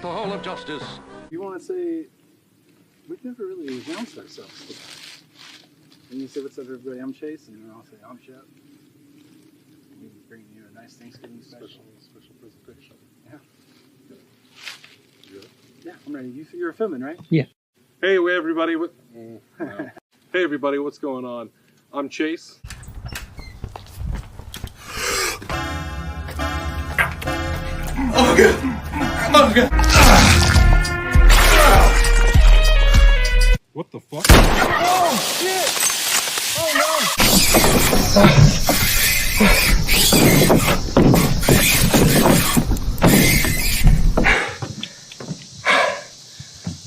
the whole of justice. You want to say, we've never really announced ourselves today. And you say, what's up, everybody? I'm Chase, and then I'll say, I'm Shep. We bring you a nice Thanksgiving special presentation. Yeah. Yeah, I'm ready. You're filming, right? Yeah. Hey, everybody. Hey, everybody. What's going on? I'm Chase. Oh, God. Oh, God. What the fuck? Oh, shit. Oh, no.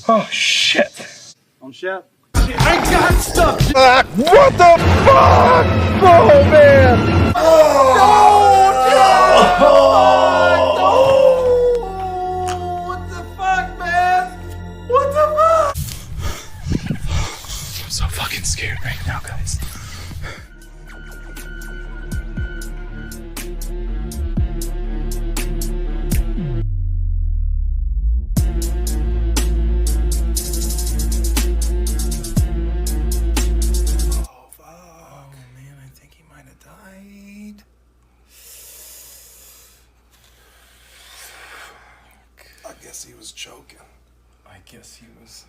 Oh, shit. I'm Shep. I got stuff. What the fuck? Oh, man. Oh, no. What the fuck, man? What the fuck? I'm so fucking scared right now, guys. I guess he was choking. I guess he was.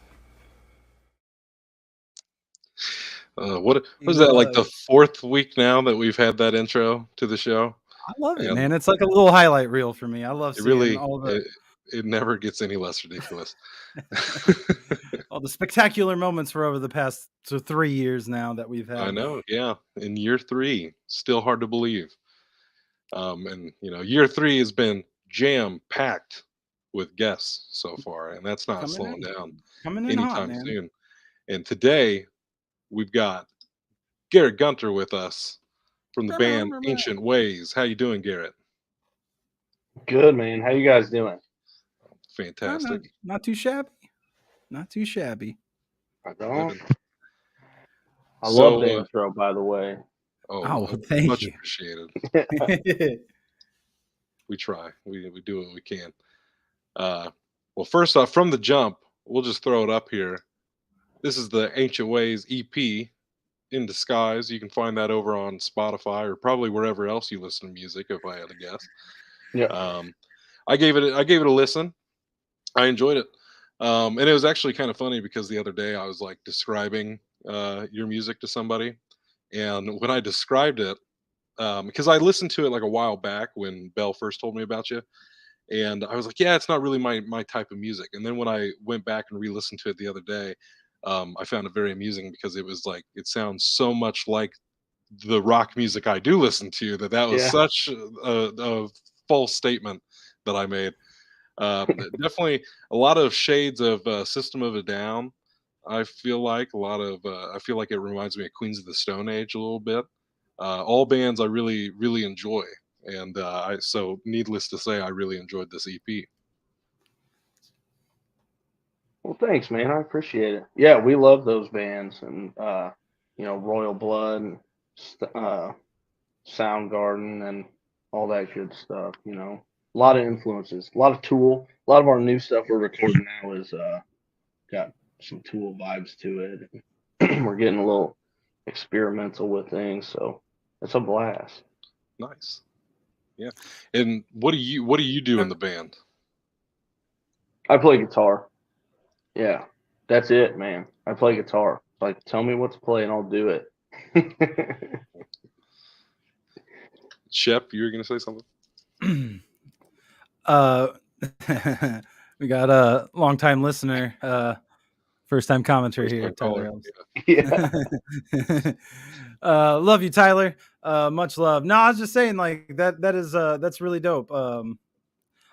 What was that, like the fourth week now that we've had that intro to the show? I love it, And man. It's like a little highlight reel for me. I love It seeing really, all the it never gets any less ridiculous. all the spectacular moments for over the past 3 years now that we've had. I know, yeah. In year 3, still hard to believe. And year 3 has been jam-packed with guests so far, and that's not slowing down Coming in hot, anytime man. soon. And today we've got Garrett Gunter with us from the band Ancient Ways. How you doing, Garrett? Good, man. How you guys doing? Fantastic. Not too shabby. Not too shabby. I don't. I So, love the intro, by the way. Oh, thank much you. appreciated. We try. We do what we can. Well, first off, from the jump, we'll just throw it up here. This is the Ancient Ways EP, In Disguise. You can find that over on Spotify or probably wherever else you listen to music, if I had to guess. Yeah. I gave it a listen. I enjoyed it. And it was actually kind of funny because the other day I was like describing your music to somebody, and when I described it, because I listened to it like a while back when Belle first told me about you, and I was like, yeah, it's not really my type of music. And then when I went back and re-listened to it the other day, I found it very amusing because it was like, it sounds so much like the rock music I do listen to that was such a false statement that I made. Definitely a lot of shades of System of a Down. I feel like it reminds me of Queens of the Stone Age a little bit. All bands I really, really enjoy. And so needless to say, I really enjoyed this EP. Well, thanks, man. I appreciate it. Yeah, we love those bands, and Royal Blood, and Soundgarden, and all that good stuff. A lot of influences, a lot of Tool. A lot of our new stuff we're recording now is got some Tool vibes to it. We're getting a little experimental with things, so it's a blast. Nice. Yeah. And what do you do in the band? I play guitar. Yeah, that's it, man. I play guitar. Like, tell me what to play and I'll do it. Shep, you were gonna say something? We got a long-time listener, first-time commenter here, Tyler Elms. Yeah. Love you, Tyler. Much love. No, I was just saying, like, that's really dope.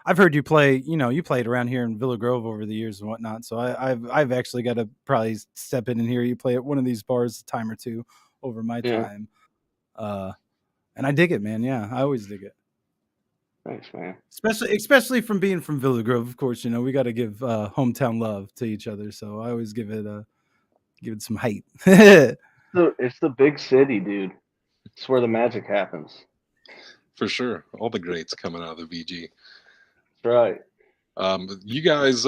I've heard you play. You played around here in Villa Grove over the years and whatnot. So I've actually got to probably step in and hear you play at one of these bars a time or two over my time. And I dig it, man. Yeah, I always dig it. Thanks, man. Especially from being from Villa Grove, of course. We got to give hometown love to each other. So I always give it some height. It's the big city, dude. It's where the magic happens. For sure. All the greats coming out of the VG. That's right. You guys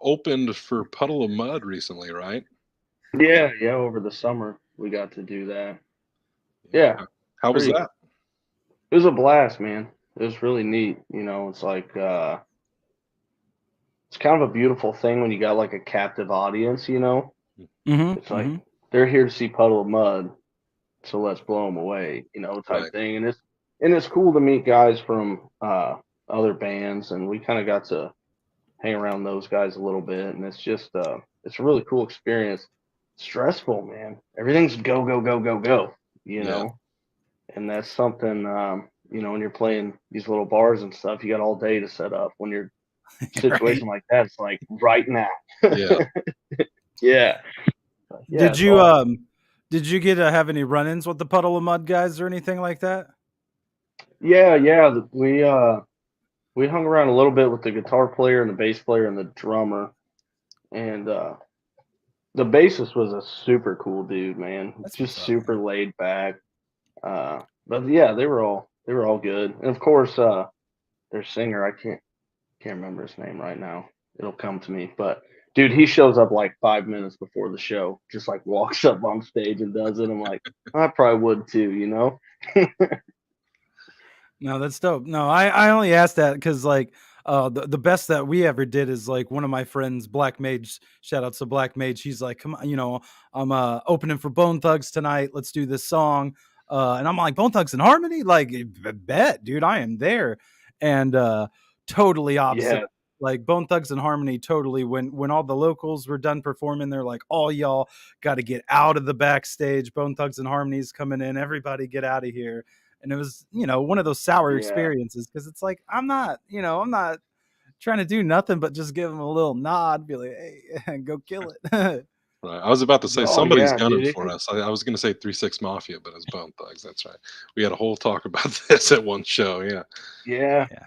opened for Puddle of Mud recently, right? Yeah, yeah. Over the summer, we got to do that. Yeah, How was pretty. that? It was a blast, man. It was really neat. It's like it's kind of a beautiful thing when you got like a captive audience. Mm-hmm. It's like Mm-hmm. they're here to see Puddle of Mud, so let's blow them away. Type Right. thing. And it's cool to meet guys from other bands, and we kind of got to hang around those guys a little bit, and it's a really cool experience. Stressful, man. Everything's go go go go go. You Yeah. know, and that's something when you're playing these little bars and stuff, you got all day to set up. When you're Right. situation like that, it's like right now. Yeah. Yeah, yeah, Did it's you awesome. did you get to have any run-ins with the Puddle of Mud guys or anything like that? Yeah, yeah. We hung around a little bit with the guitar player and the bass player and the drummer, and the bassist was a super cool dude, man. That's Just what's up, super man. laid back. But yeah, they were all good, and of course, their singer, I can't remember his name right now. It'll come to me. But dude, he shows up like 5 minutes before the show, just like walks up on stage and does it. I'm like, I probably would too. No, that's dope. No, I only asked that because like the best that we ever did is like one of my friends, Black Mage. Shout out to Black Mage. He's like, come on, I'm opening for Bone Thugs tonight. Let's do this song. And I'm like, Bone Thugs in Harmony? Like, bet, dude, I am there. And totally opposite. Yeah, Like Bone Thugs in Harmony, totally. When all the locals were done performing, they're like, all y'all got to get out of the backstage. Bone Thugs and Harmony's coming in. Everybody get out of here. And it was one of those sour yeah. experiences because it's like I'm not trying to do nothing but just give them a little nod, be like, hey, go kill it. Right. I was about to say But Oh somebody's yeah, gunning dude. for us. I was going to say 3-6 Mafia, but it's Bone Thugs. That's right. We had a whole talk about this at one show. Yeah. Yeah, yeah,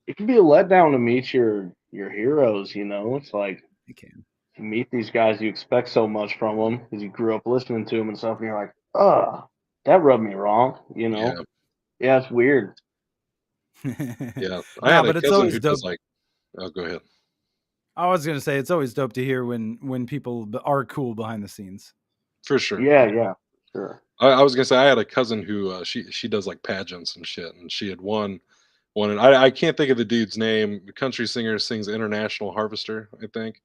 it can be a letdown to meet your heroes. It's like you can. you meet these guys, you expect so much from them because you grew up listening to them and stuff, and you're like, oh, that rubbed me wrong. Yeah. Yeah, it's weird. Yeah. I Nah, had a but it's cousin always who does dope. like, oh, go ahead. I was gonna say it's always dope to hear when people are cool behind the scenes. For sure. Yeah, yeah, sure. I was gonna say I had a cousin who she does like pageants and shit, and she had won, and I can't think of the dude's name. The country singer sings International Harvester, I think.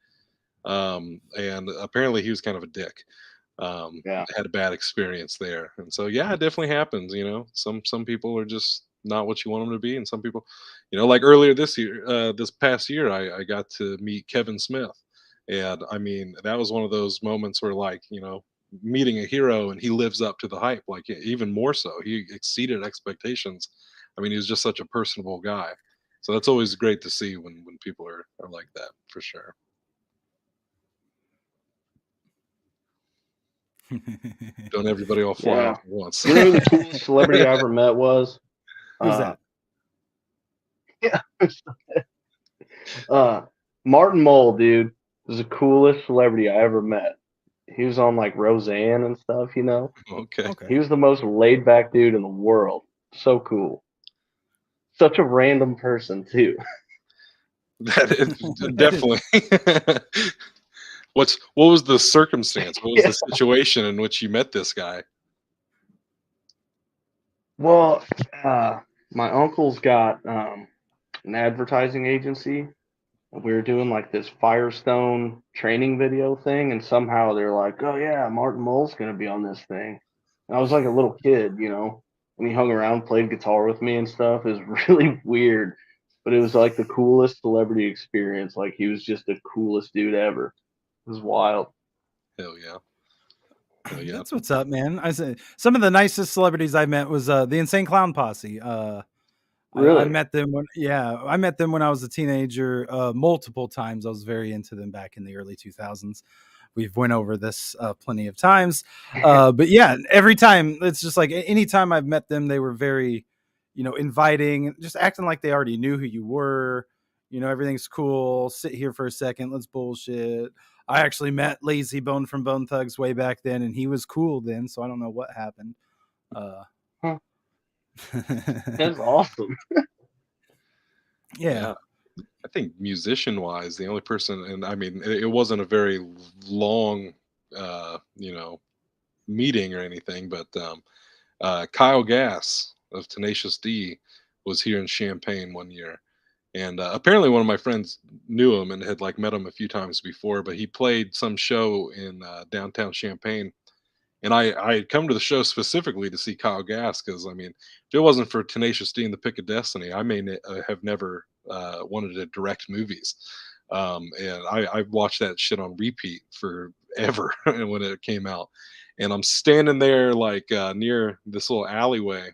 And apparently he was kind of a dick. Yeah, Had a bad experience there, and so yeah, it definitely happens. Some people are just not what you want them to be, and some people, like earlier this past year, I got to meet Kevin Smith, and I mean that was one of those moments where like meeting a hero and he lives up to the hype, like even more so, he exceeded expectations. I mean, he was just such a personable guy, so that's always great to see when people are like that, for sure. Don't everybody all fly off yeah. at once. You know who the coolest celebrity I ever met was? Who's Uh, that? yeah, uh, Martin Mull, dude, was the coolest celebrity I ever met. He was on like Roseanne and stuff. Okay. He Okay. was the most laid back dude in the world. So cool. Such a random person too. That is That is definitely. What was the circumstance? What was Yeah. the situation in which you met this guy? Well, my uncle's got an advertising agency. We were doing like this Firestone training video thing, and somehow they're like, "Oh yeah, Martin Mull's gonna be on this thing." And I was like a little kid, and he hung around, played guitar with me and stuff. It was really weird, but it was like the coolest celebrity experience. Like he was just the coolest dude ever. It was wild. Hell yeah. Hell yeah. that's what's up, man. I said some of the nicest celebrities I met was the Insane Clown Posse. I Really? met them I met them when I was a teenager multiple times. I was very into them back in the early 2000s. We've went over this plenty of times. But yeah, every time it's just like anytime I've met them, they were very, inviting, just acting like they already knew who you were. Everything's cool. Sit here for a second. Let's bullshit. I actually met Lazy Bone from Bone Thugs way back then, and he was cool then. So I don't know what happened. Uh, That's awesome. yeah. Yeah. I think musician wise, the only person, and I mean, it wasn't a very long, you know, meeting or anything, but Kyle Gass of Tenacious D was here in Champaign one year, and apparently one of my friends knew him and had like met him a few times before. But he played some show in downtown Champaign, and I had come to the show specifically to see Kyle Gass because I mean, if it wasn't for Tenacious D and the Pick of Destiny, I may have never wanted to direct movies. And I watched that shit on repeat forever when it came out. And I'm standing there like near this little alleyway,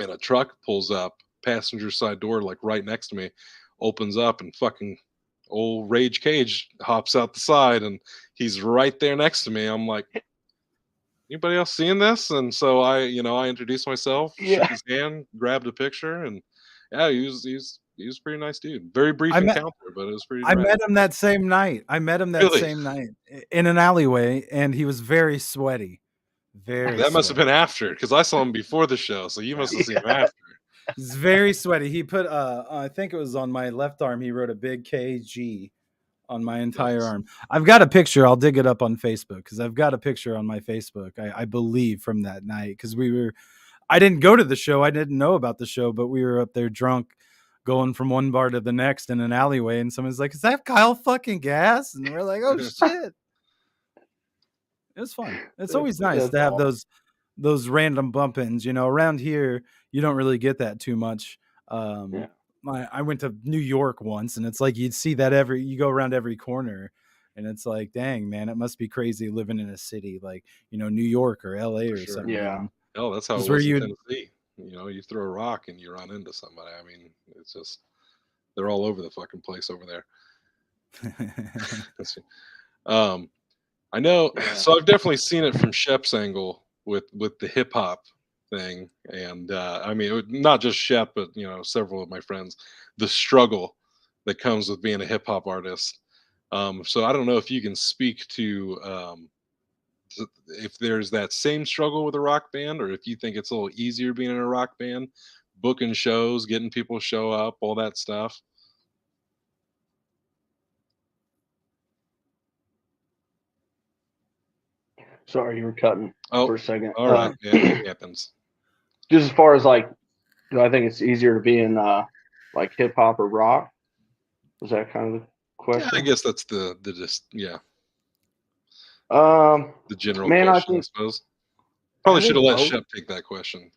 and a truck pulls up, passenger side door, like right next to me, opens up, and fucking old Rage Cage hops out the side, and he's right there next to me. I'm like, anybody else seeing this? And so I introduced myself, shook Yeah. his hand, grabbed a picture, and yeah, he was a pretty nice dude. Very brief I met encounter, but it was pretty I rad. met him that same night. I met him that Really, same night in an alleyway, and he was very sweaty, very that must have sweaty. been after because I saw him before the show, so you must have seen him after. He's very sweaty. He put I think it was on my left arm. He wrote a big KG on my entire Nice. arm. I've got a picture. I'll dig it up on Facebook because I've got a picture on my Facebook. I believe from that night because I didn't go to the show. I didn't know about the show, but we were up there drunk, going from one bar to the next in an alleyway, and someone's like, "Is that Kyle fucking Gass?" And we're like, "Oh shit!" It was fun. It's always nice That's to have awesome. those random bump ins. Around here you don't really get that too much. Yeah. I went to New York once, and it's like you'd see that you go around every corner, and it's like, dang man, it must be crazy living in a city like New York or L.A. For or sure. something, Yeah. Oh, that's how it just where was in you. Tennessee. You throw a rock and you run into somebody. I mean, it's just they're all over the fucking place over there. um, I know. Yeah. So I've definitely seen it from Shep's angle with the hip hop thing, and I mean, not just Shep, but several of my friends. The struggle that comes with being a hip hop artist. So I don't know if you can speak to if there's that same struggle with a rock band, or if you think it's a little easier being in a rock band, booking shows, getting people to show up, all that stuff. Sorry, you were cutting Oh, for a second. all right. Yeah, it happens. Just as far as like, do I think it's easier to be in like hip hop or rock? Was that kind of the Yeah, I question? guess that's the just Um, the general man, question, I suppose. I Probably should think have let both. Shep take that question.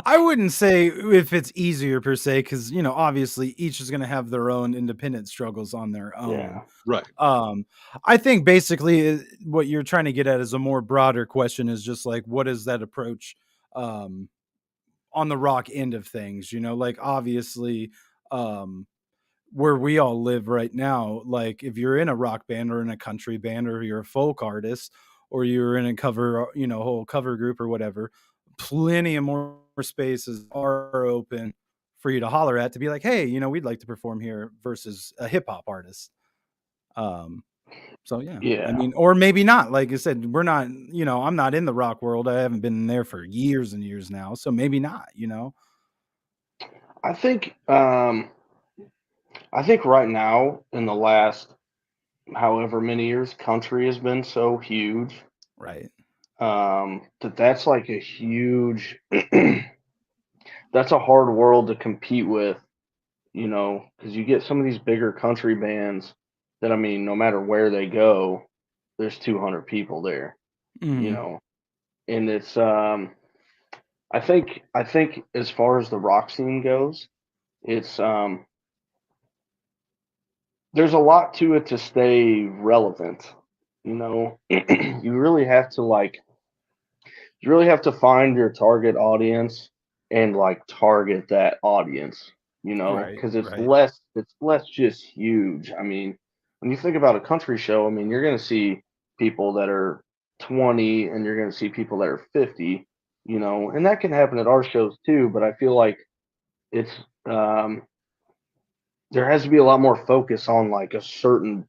I wouldn't say if it's easier per se, because obviously each is going to have their own independent struggles on their own. Yeah. Right. I think basically what you're trying to get at is a more broader question is just like, what is that approach um, on the rock end of things? Like obviously where we all live right now, like if you're in a rock band or in a country band or you're a folk artist or you're in a cover, whole cover group or whatever, plenty of more spaces are open for you to holler at to be like, hey, we'd like to perform here versus a hip hop artist. Um, so yeah, I Yeah. mean, or maybe not. Like I said, we're not, I'm not in the rock world. I haven't been there for years and years now. So maybe not. I think right now in the last however many years, country has been so huge. Right. That's like a huge that's a hard world to compete with, because you get some of these bigger country bands that, I mean, no matter where they go, there's 200 people there, you Mhm. know, and it's I think as far as the rock scene goes, it's there's a lot to it to stay relevant, you really have to find your target audience and like target that audience, Right. because Right. it's less just huge. I mean, when you think about a country show, I mean, you're going to see people that are 20 and you're going to see people that are 50, and that can happen at our shows too, but I feel like it's um there has to be a lot more focus on like a certain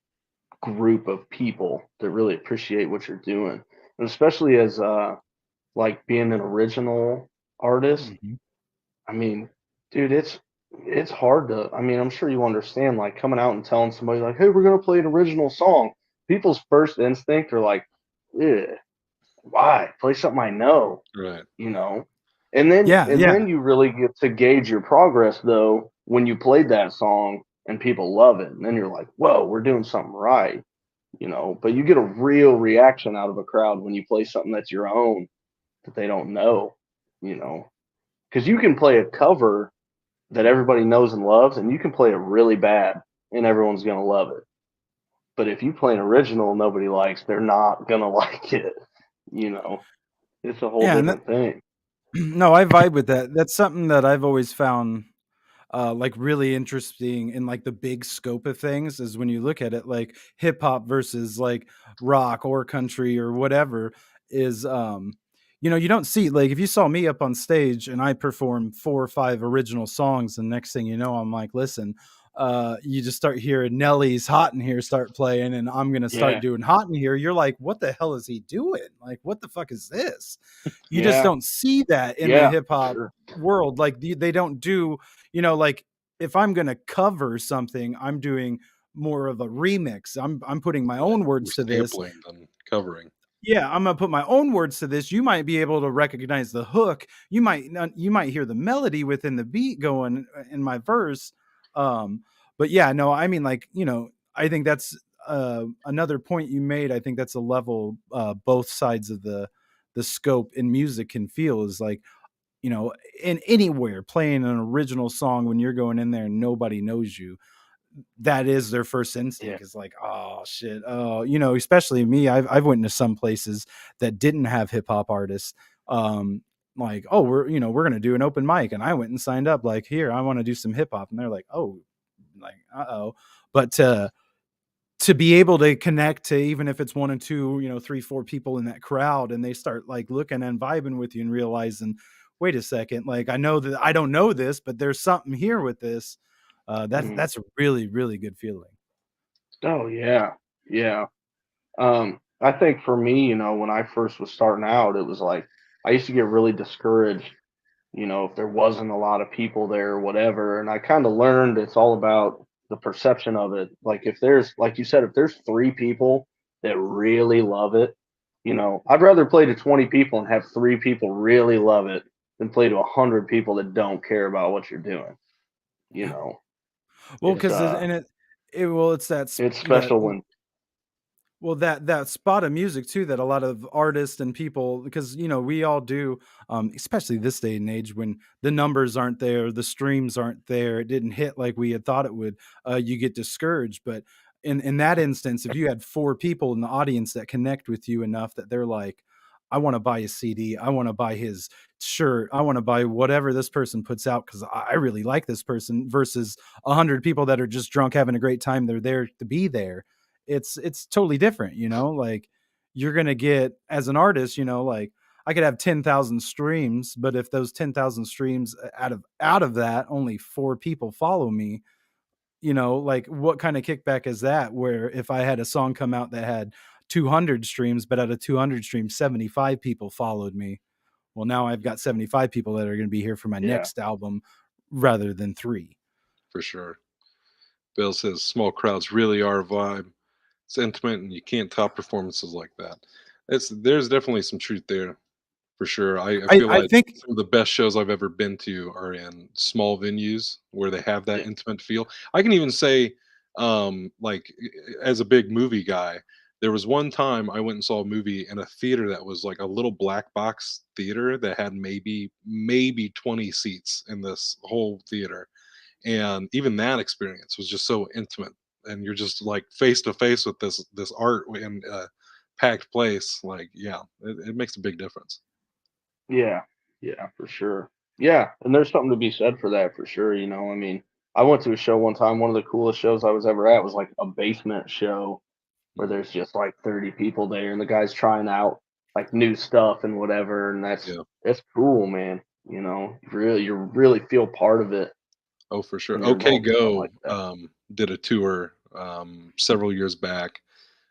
group of people that really appreciate what you're doing, and especially as like being an original artist. Mhm. I mean, dude, it's hard to. I mean, I'm sure you understand. Like coming out and telling somebody like, "Hey, we're gonna play an original song." People's first instinct are like, "Yeah, why play something I know?" Right. You know. And then Yeah, and yeah. then you really get to gauge your progress though when you played that song and people love it, and then you're like, "Whoa, we're doing something right." You know. But you get a real reaction out of a crowd when you play something that's your own that they don't know. You know, because you can play a cover that everybody knows and loves, and you can play it really bad, and everyone's gonna love it. But if you play an original nobody likes, they're not gonna like it. You know, it's a whole Yeah, and different thing. no, I vibe with that. That's something that I've always found like really interesting in like the big scope of things is when you look at it like hip hop versus like rock or country or whatever is you don't see like if you saw me up on stage and I perform 4 or 5 original songs and next thing you know I'm like listen you just start hearing Nelly's Hot in Here start playing and I'm gonna start Yeah, doing Hot in Here. You're like, what the hell is he doing? Like, what the fuck is this? You just yeah, don't see that in the yeah, hip for hop sure. world. Like they don't do, like if I'm gonna cover something, I'm doing more of a remix. I'm putting my Right. own We're words to this. sampling than covering. Yeah, I'm gonna put my own words to this. You might be able to recognize the hook. You might not, you might hear the melody within the beat going in my verse. Um, but yeah, no, I mean like, I think that's another point you made. I think that's a level both sides of the scope in music can feel is like, in anywhere playing an original song when you're going in there and nobody knows you, that is their first Yeah, instinct is like, oh shit. Oh, especially me, I've went into some places that didn't have hip hop artists. Um, like, oh, we're gonna do an open mic, and I went and signed up. Like, here, I want to do some hip hop, and they're like, oh, like, but to be able to connect to even if it's one and two, three, four people in that crowd, and they start like looking and vibing with you and realizing, wait a second, like I know that I don't know this, but there's something here with this. mhm. That's a really, really good feeling. Oh yeah, yeah. I think for me, when I first was starting out, it was like I used to get really discouraged, if there wasn't a lot of people there or whatever. And I kind of learned it's all about the perception of it. Like if there's, like you said, if there's 3 people that really love it, I'd rather play to 20 people and have 3 people really love it than play to 100 people that don't care about what you're doing. You Yeah. know, Well, it's because and it's it's that special when well, that spot of music too that a lot of artists and people because we all do, especially this day and age when the numbers aren't there, the streams aren't there, it didn't hit like we had thought it would. You get discouraged, but in that instance, if you had 4 people in the audience that connect with you enough that they're like, I want to buy a CD, I want to buy his shirt, I want to buy whatever this person puts out because I really like this person versus 100 people that are just drunk having a great time. They're there to be there. It's totally different, like you're gonna get as an artist, like I could have 10,000 streams, but if those 10,000 streams out of that only 4 people follow me, like what kind of kickback is that? Where if I had a song come out that had 200 streams, but out of 200 streams, 75 people followed me. Well, now I've got 75 people that are going to be here for my yeah, next album rather than 3. For sure. Bill says small crowds really are a vibe. It's intimate and you can't top performances like that. There's definitely some truth there for sure. I I feel I like think some of the best shows I've ever been to are in small venues where they have that yeah, intimate feel. I can even say, like as a big movie guy, there was one time I went and saw a movie in a theater that was like a little black box theater that had maybe 20 seats in this whole theater, and even that experience was just so intimate, and you're just like face to face with this art in a packed place. Like, yeah, it makes a big difference. yeah, yeah, for sure. Yeah, and there's something to be said for that for sure. I mean, I went to a show one time. One of the coolest shows I was ever at was like a basement show where Mhm. there's just like 30 people there, and the guy's trying out like new stuff and whatever, and Yeah. that's cool, man. You really feel part of it Oh, for sure. when you're OK involved in something like Go that. did a tour several years back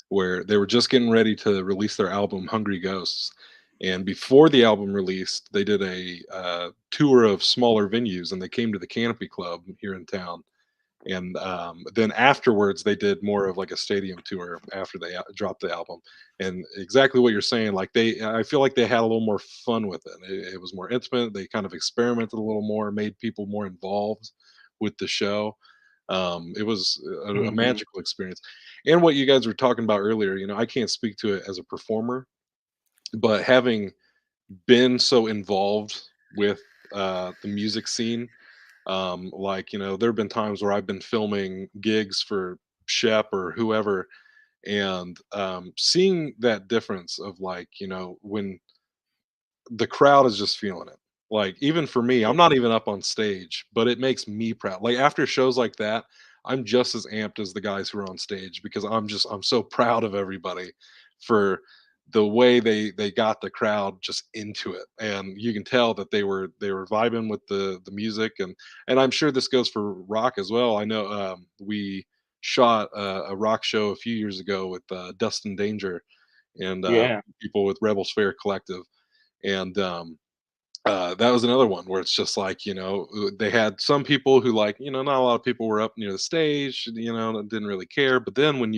where they were just getting ready to release their album Hungry Ghosts, And before the album released, they did a tour of smaller venues, and they came to the Canopy Club here in town. And then afterwards, they did more of like a stadium tour after they dropped the album. And exactly what you're saying, like I feel like they had a little more fun with it. It was more intimate. They kind of experimented a little more, made people more involved with the show. It was a Hmm. magical experience. And what you guys were talking about earlier, I can't speak to it as a performer, but having been so involved with the music scene, like, there have been times where I've been filming gigs for Shep or whoever, and seeing that difference of, like, when the crowd is just feeling it. Like, even for me, Yeah. I'm not even up on stage, but it makes me proud. Like, after shows like that, I'm just as amped as the guys who are on stage, because I'm so proud of everybody for the way they got the crowd just into it. And you can tell that they were vibing with the music. And I'm sure this goes for rock as well. I know we shot a rock show a few years ago with Dustin Danger and Yeah. people with Rebels Fair Collective. And that was another one where it's just like, they had some people who, like, not a lot of people were up near the stage, and didn't really care. But then when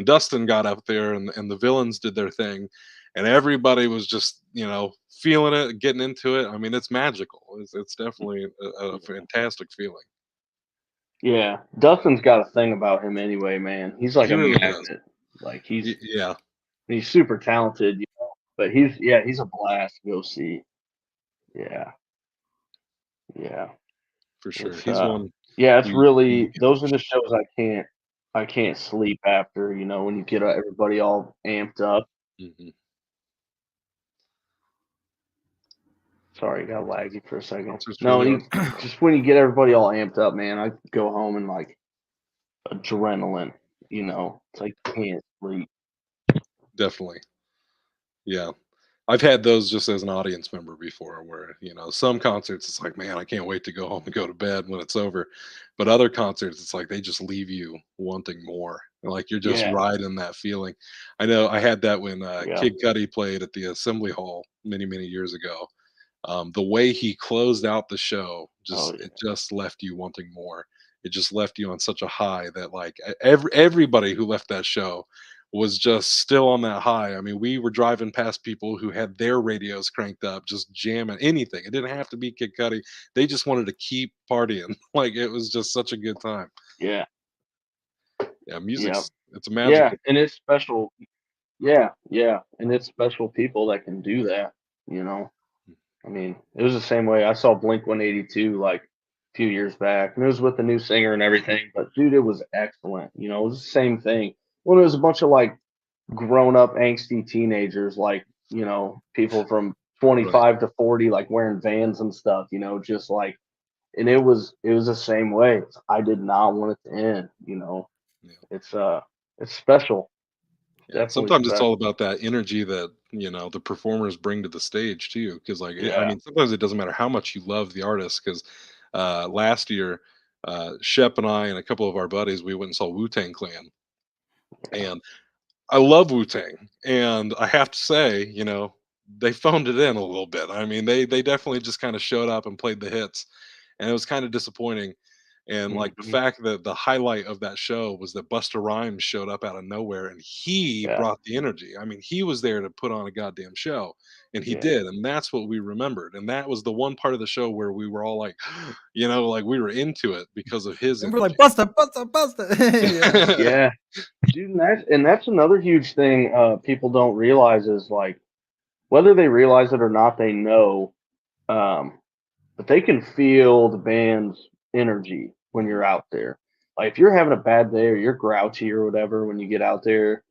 Dustin got up there, and the villains did their thing, and everybody was just, feeling it, getting into it. I mean, it's magical. It's definitely a fantastic feeling. Yeah. Dustin's got a thing about him anyway, man. He's like He a really does. magnet. Like Yeah, he's super talented, but he's a blast to go see. Yeah. Yeah. for sure. It's He's one yeah, it's we need to really get to those the are the show. shows I can't sleep after, when you get everybody all amped up. Mhm. Sorry, got laggy for a second. Concerts No, really when are you fun. just when you get everybody all amped up, man, I go home and like adrenaline, It's like can't sleep. Definitely. Yeah. I've had those just as an audience member before, where, some concerts it's like, man, I can't wait to go home and go to bed when it's over. But other concerts, it's like they just leave you wanting more. Like, you're just Yeah, riding that feeling. I know I had that when yeah. Kid Cudi played at the Assembly Hall many, many years ago. The way he closed out the show, Oh it yeah. just left you wanting more. It just left you on such a high that, like, everybody who left that show was just still on that high. I mean, we were driving past people who had their radios cranked up, just jamming anything. It didn't have to be Kid Cudi. They just wanted to keep partying. Like, it was just such a good time. Yeah. Yeah, Yeah. it's a Yeah. magical. And it's special. Yeah, yeah. And it's special people that can do that, you know. I mean, it was the same way. I saw Blink 182 like a few years back, and it was with the new singer and everything. But dude, it was excellent. It was the same thing. When it was a bunch of like grown up angsty teenagers, like people from Right. 25 to 40, like wearing Vans and stuff. Just like, and it was the same way. I did not want it to end. Yeah. It's it's special. Yeah, Definitely sometimes it's all special. about that energy that, the performers bring to the stage too. Because, like, I Yeah. mean, sometimes it doesn't matter how much you love the artist. Because last year, Shep and I and a couple of our buddies, we went and saw Wu Tang Clan, Yeah. and I love Wu Tang, and I have to say, they phoned it in a little bit. I mean, they definitely just kind of showed up and played the hits, and it was kind of disappointing. And, like, the Hmm. fact that the highlight of that show was that Busta Rhymes showed up out of nowhere, and he Yeah. brought the energy. I mean, he was there to put on a goddamn show, and he Yeah. did, and that's what we remembered. And that was the one part of the show where we were all like, like we were into it because of his And we're like, energy. Buster, Buster, Buster. Yeah. Yeah. Dude, and that's another huge thing people don't realize is like whether they realize it or not, they know, um, but they can feel the band's energy when Mhm. you're out there. Like if you're having a bad day or you're grouchy or whatever when you get out there,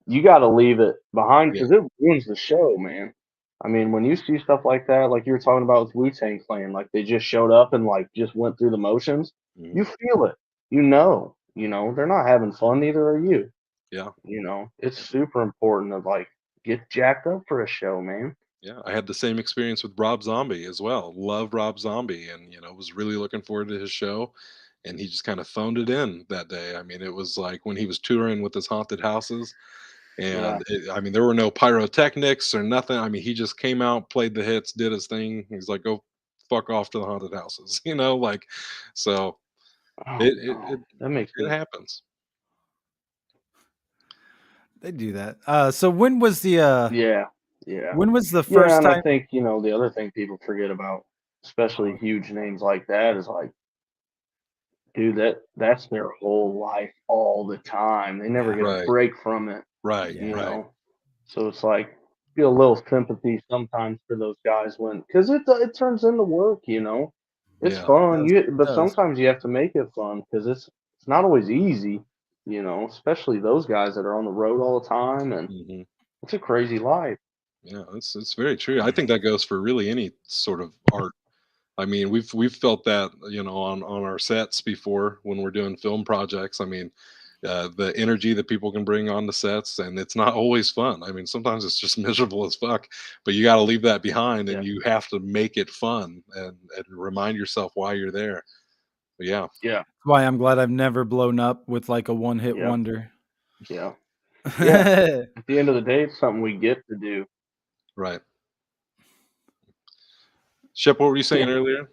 you got to leave it behind Yeah. because it ruins the show, man. I mean, when you see stuff like that, like you were talking about with Wu Tang Clan, like they just showed up and like just went through the motions, Mhm. you feel it. They're not having fun, neither are you. Yeah. It's super important to like get jacked up for a show, man. Yeah, I had the same experience with Rob Zombie as well. Love Rob Zombie, and, was really looking forward to his show, and he just kind of phoned it in that day. I mean, it was like when he was touring with his haunted houses. Yeah. And I mean, there were no pyrotechnics or nothing. I mean, he just came out, played the hits, did his thing. He's like, go fuck off to the haunted houses, like, so Oh it it no, it, that makes it me. happens. They do that. So Yeah, yeah, when was the yeah. first And I time? think the other thing people forget about, especially huge names like that, is like, dude, that's their whole life all the time. They never Yeah, get a Right, break from it, right, yeah, you right. know. So it's like feel a little sympathy sometimes for those guys when because it turns into work, you know. It's Yeah. fun, it but does. sometimes you have to make it fun because it's not always easy, especially those guys that are on the road all the time, and Hmm. it's a crazy life. Yeah, it's very true. I think that goes for really any sort of art. I mean, we've felt that, on our sets before when we're doing film projects. I mean, the energy that people can bring on the sets, and it's not always fun. I mean, sometimes it's just miserable as fuck. But you got to leave that behind, Yeah, and you have to make it fun and remind yourself why you're there. But yeah, yeah, That's why I'm glad I've never blown up with like a one-hit yeah, wonder. yeah, yeah. At the end of the day, it's something we get to do. right. Shep, what were you saying Yeah. earlier?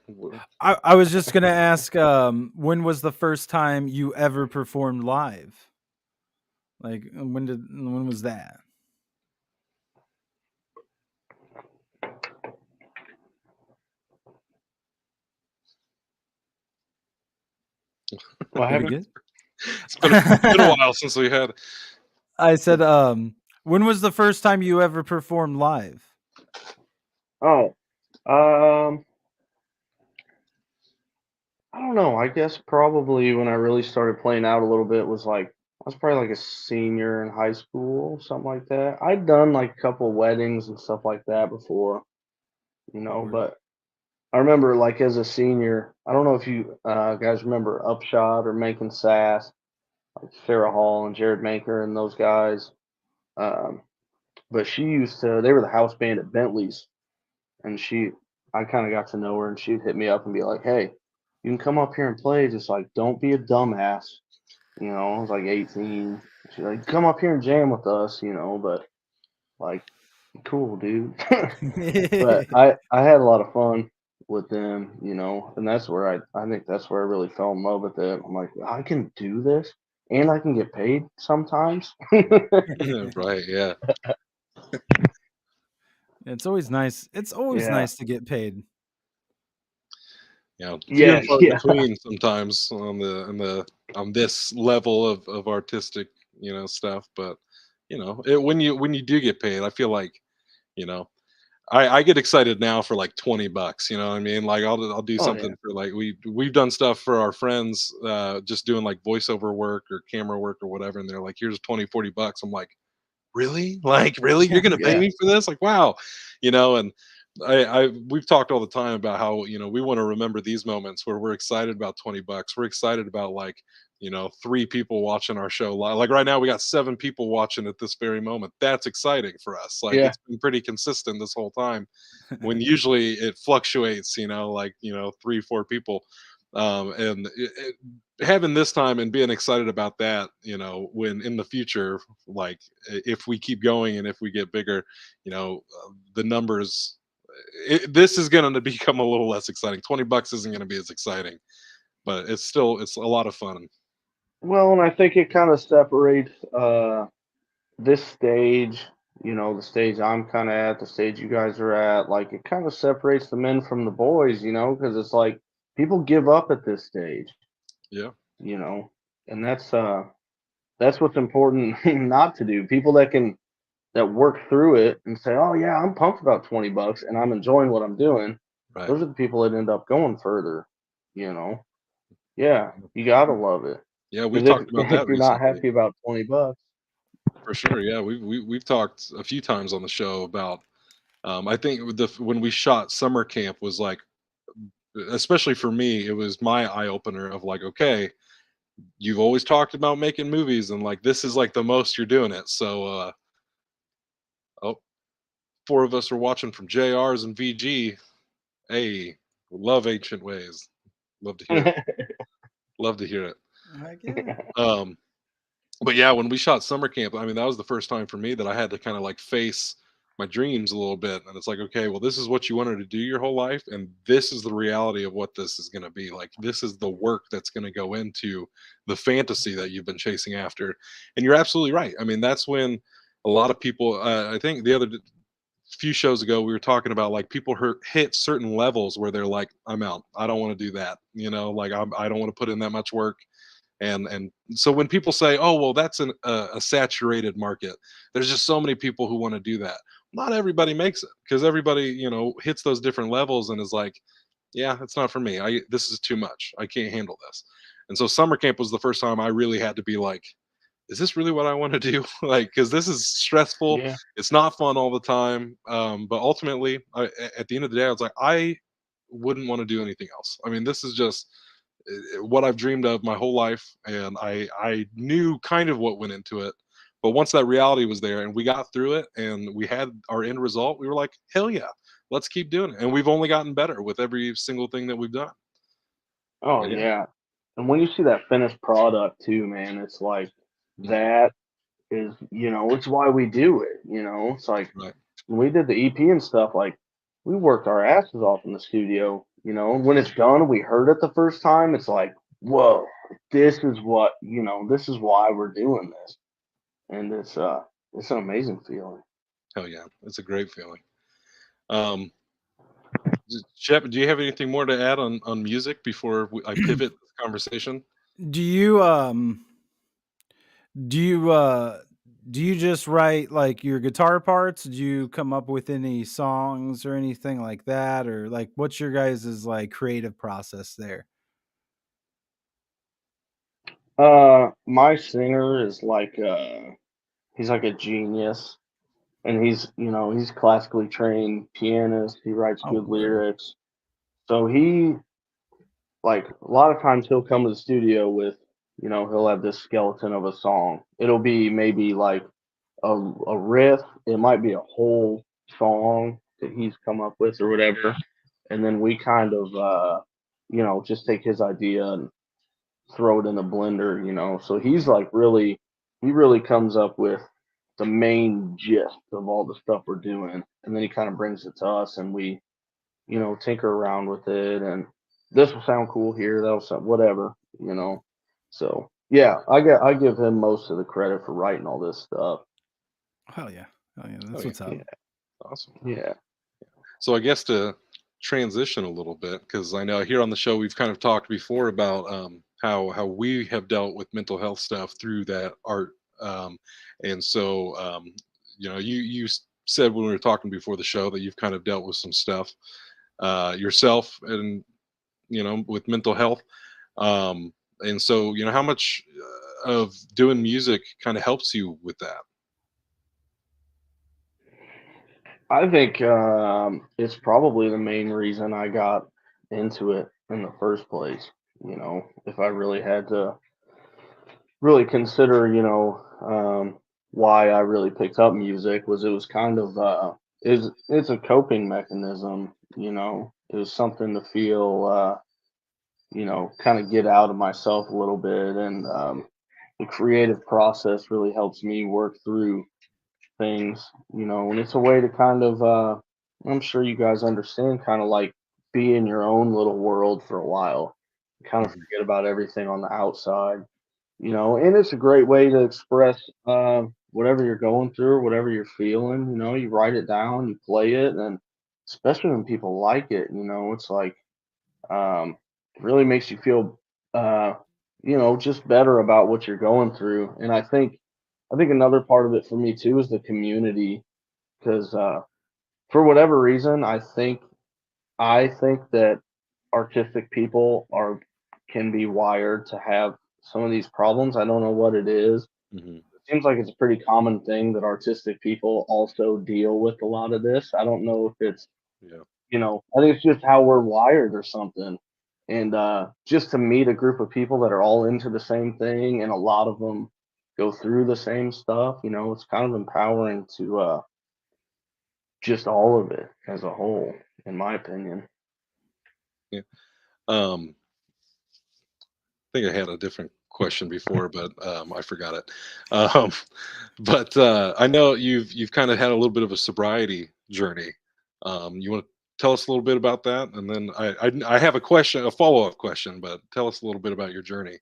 I was just gonna ask, when was the first time you ever performed live? Like, when was that? What Did we happened? get? It's been a while since we had. I said, when was the first time you ever performed live? Oh, um, I don't know. I guess probably when I really started playing out a little bit was like I was probably like a senior in high school, something like that. I'd done like a couple weddings and stuff like that before, Or but I remember like as a senior, I don't know if you guys remember Upshot or Making Sass, like Sarah Hall and Jared Maker and those guys. Um, but they were the house band at Bentley's, and I kind of got to know her, and she'd hit me up and be like, "Hey, you can come up here and play, just like don't be a dumbass." I was like 18. She's like, "Come up here and jam with us," but like, cool, dude. But I had a lot of fun with them, and that's where I think that's where I really fell in love with it. I'm like, I can do this, and I can get paid sometimes. Right, yeah. it's always nice. It's always Yeah, nice to get paid. Few yeah, and far yeah, between sometimes on this level of artistic, stuff. But when you do get paid, I feel like, you know, I get excited now for like $20. You know what I mean? Like I'll do oh yeah, something for like we've done stuff for our friends, just doing like voiceover work or camera work or whatever, and they're like, here's 20, $40. I'm like, really? Like, really? You're gonna pay yeah, me for this? Like, wow. And we've talked all the time about how, we want to remember these moments where we're excited about $20. We're excited about like, three people watching our show live. Like right now, we got seven people watching at this very moment. That's exciting for us. Like yeah, it's been pretty consistent this whole time. When usually it fluctuates, like, three, four people. And having this time and being excited about that, when in the future, like if we keep going and if we get bigger, the numbers, this is going to become a little less exciting. $20 isn't going to be as exciting, but it's a lot of fun. Well, and I think it kind of separates this stage, the stage I'm kind of at, the stage you guys are at. Like it kind of separates the men from the boys, because it's like people give up at this stage, Yeah. you know, and that's what's important not to do. People that work through it and say, "Oh yeah, I'm pumped about $20 and I'm enjoying what I'm doing." Right. Those are the people that end up going further, you know. Yeah, you gotta love it. Yeah. We've Because if talked about if that you're not recently. happy about $20, For sure. Yeah. We've talked a few times on the show about, I think when we shot summer camp was like, especially for me, it was my eye opener of like, okay, you've always talked about making movies and like this is like the most you're doing it. So oh, four of us are watching from JR's and VG. Hey, love ancient ways. Love to hear it. Love to hear it. Heck yeah. Um But yeah, when we shot summer camp, I mean, that was the first time for me that I had to kind of like face my dreams a little bit. And it's like, okay, well, this is what you wanted to do your whole life. And this is the reality of what this is going to be. Like, this is the work that's going to go into the fantasy that you've been chasing after. And you're absolutely right. I mean, that's when a lot of people, I think the other few shows ago, we were talking about like people hit certain levels where they're like, I'm out. I don't want to do that. Like I don't want to put in that much work. And so when people say, oh well, that's a saturated market, there's just so many people who want to do that. Not everybody makes it, because everybody hits those different levels and is like, yeah, it's not for me. This is too much. I can't handle this. And so summer camp was the first time I really had to be like, is this really what I want to do? Like, because this is stressful. Yeah. It's not fun all the time. But ultimately, at the end of the day, I was like, I wouldn't want to do anything else. I mean, this is just what I've dreamed of my whole life, and I knew kind of what went into it. But once that reality was there and we got through it and we had our end result, we were like, hell yeah, let's keep doing it. And we've only gotten better with every single thing that we've done. Oh But yeah, yeah. And when you see that finished product too, man, it's like that is, it's why we do it. It's like right. when we did the EP and stuff, like we worked our asses off in the studio, and when it's done, we heard it the first time. It's like, whoa, this is what, this is why we're doing this. And it's an amazing feeling. Hell yeah, it's a great feeling. Um, Shep, do you have anything more to add on music before I pivot the conversation? Do you do you do you just write like your guitar parts? Do you come up with any songs or anything like that, or like what's your guys' like creative process there? My singer is like he's like a genius, and he's classically trained pianist. He writes Oh, good word. lyrics. So he, like, a lot of times he'll come to the studio with, he'll have this skeleton of a song. It'll be maybe like a riff. It might be a whole song that he's come up with or whatever. And then we kind of, just take his idea and throw it in the blender, So he's like he really comes up with the main gist of all the stuff we're doing. And then he kind of brings it to us and we, tinker around with it, and this will sound cool here, that'll sound whatever. So yeah, I give him most of the credit for writing all this stuff. Hell yeah. Hell yeah. Oh That's yeah, what's up. Yeah, awesome. yeah. So I guess to transition a little bit, because I know here on the show we've kind of talked before about how we have dealt with mental health stuff through that art, and so said when we were talking before the show that you've kind of dealt with some stuff yourself, and with mental health, and so how much of doing music kind of helps you with that. I think it's probably the main reason I got into it in the first place. If I really had to really consider, why I really picked up music, was it was kind of it's a coping mechanism. It was something to feel, kind of get out of myself a little bit, and the creative process really helps me work through things, and it's a way to kind of, I'm sure you guys understand, kind of like be in your own little world for a while, kind of Mhm. forget about everything on the outside, and it's a great way to express whatever you're going through, whatever you're feeling. You write it down, you play it, and especially when people like it, it's like, it really makes you feel, uh, just better about what you're going through. And I think another part of it for me too is the community, because for whatever reason, I think that artistic people can be wired to have some of these problems. I don't know what it is. Mhm. It seems like it's a pretty common thing that artistic people also deal with a lot of this. I don't know if it's, Yeah. I think it's just how we're wired or something. And just to meet a group of people that are all into the same thing, and a lot of them go through the same stuff, it's kind of empowering to just all of it as a whole, in my opinion. Yeah. I think I had a different question before, but I forgot it. But I know you've kind of had a little bit of a sobriety journey. You want to tell us a little bit about that, and then I have a question, a follow up question, but tell us a little bit about your journey.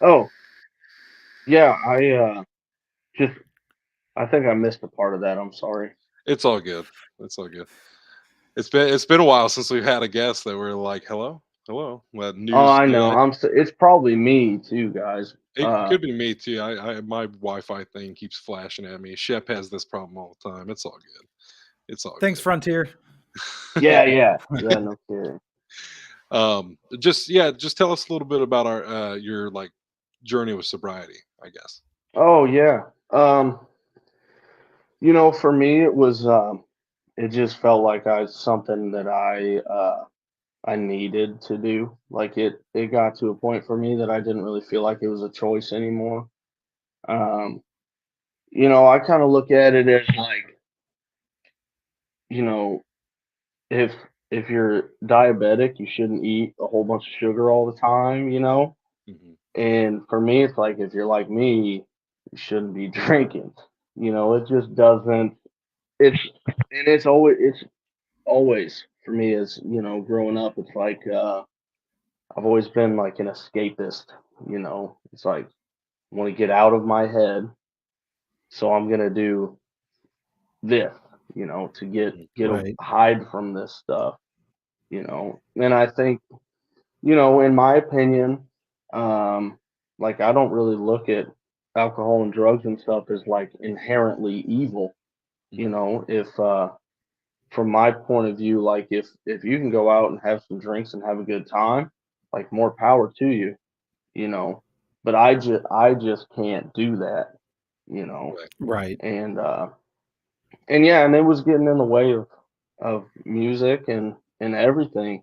Oh, yeah, just I think I missed a part of that. I'm sorry. It's all good. It's all good. It's been a while since we've had a guest that we're like, hello, hello. What Oh, news? I know. It's probably me too, guys. It could be me too. My Wi-Fi thing keeps flashing at me. Shep has this problem all the time. It's all good. It's all Thanks, Frontier. Yeah, yeah, yeah. No kidding. Just tell us a little bit about your like journey with sobriety, I guess. Oh yeah. For me, it was it just felt like something that I needed to do. Like it got to a point for me that I didn't really feel like it was a choice anymore. Um, I kind of look at it as like, you know, if if you're diabetic, you shouldn't eat a whole bunch of sugar all the time. Hmm. And for me, it's like if you're like me, you shouldn't be drinking. It just doesn't. It's and it's always for me as growing up. It's like I've always been like an escapist. It's like I want to get out of my head, so I'm gonna do this. To get Right. hide from this stuff. And I think in my opinion, like I don't really look at alcohol and drugs and stuff as like inherently evil. If from my point of view, like if you can go out and have some drinks and have a good time, like more power to you, you know. But I just can't do that, you know. Right. Right. And yeah, and it was getting in the way of music and everything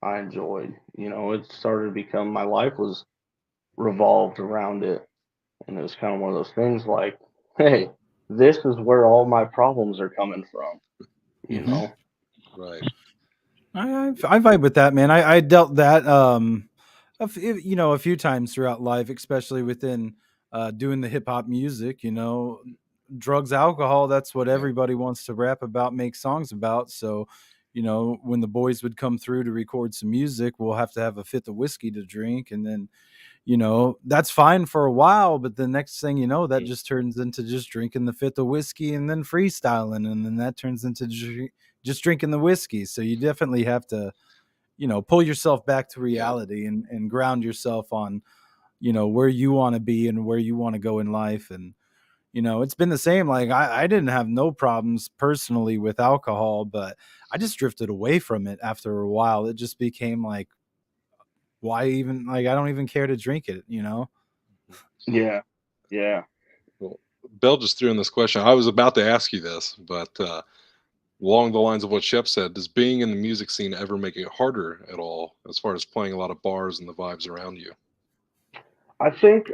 I enjoyed. It started to become my life was revolved around it, and it was kind of one of those things like, hey, this is where all my problems are coming from, you Hmm. know. Right. I vibe with that, man. I dealt that a few times throughout life, especially within doing the hip hop music. Drugs, alcohol. That's what Yeah. everybody wants to rap about, make songs about. So, when the boys would come through to record some music, we'll have to have a fifth of whiskey to drink, and then that's fine for a while, but the next thing you know, that Mm. just turns into just drinking the fifth of whiskey and then freestyling, and then that turns into just drinking the whiskey. So you definitely have to, pull yourself back to Yeah. reality and ground yourself on, where you want to be and where you want to go in life. And, it's been the same. Like I didn't have no problems personally with alcohol, but I just drifted away from it after a while. It just became like, why even, like, I don't even care to drink it. Mhm. Yeah, yeah. Well, Bell just threw in this question. I was about to ask you this, but along the lines of what Shep said, does being in the music scene ever make it harder at all as far as playing a lot of bars and the vibes around you? I think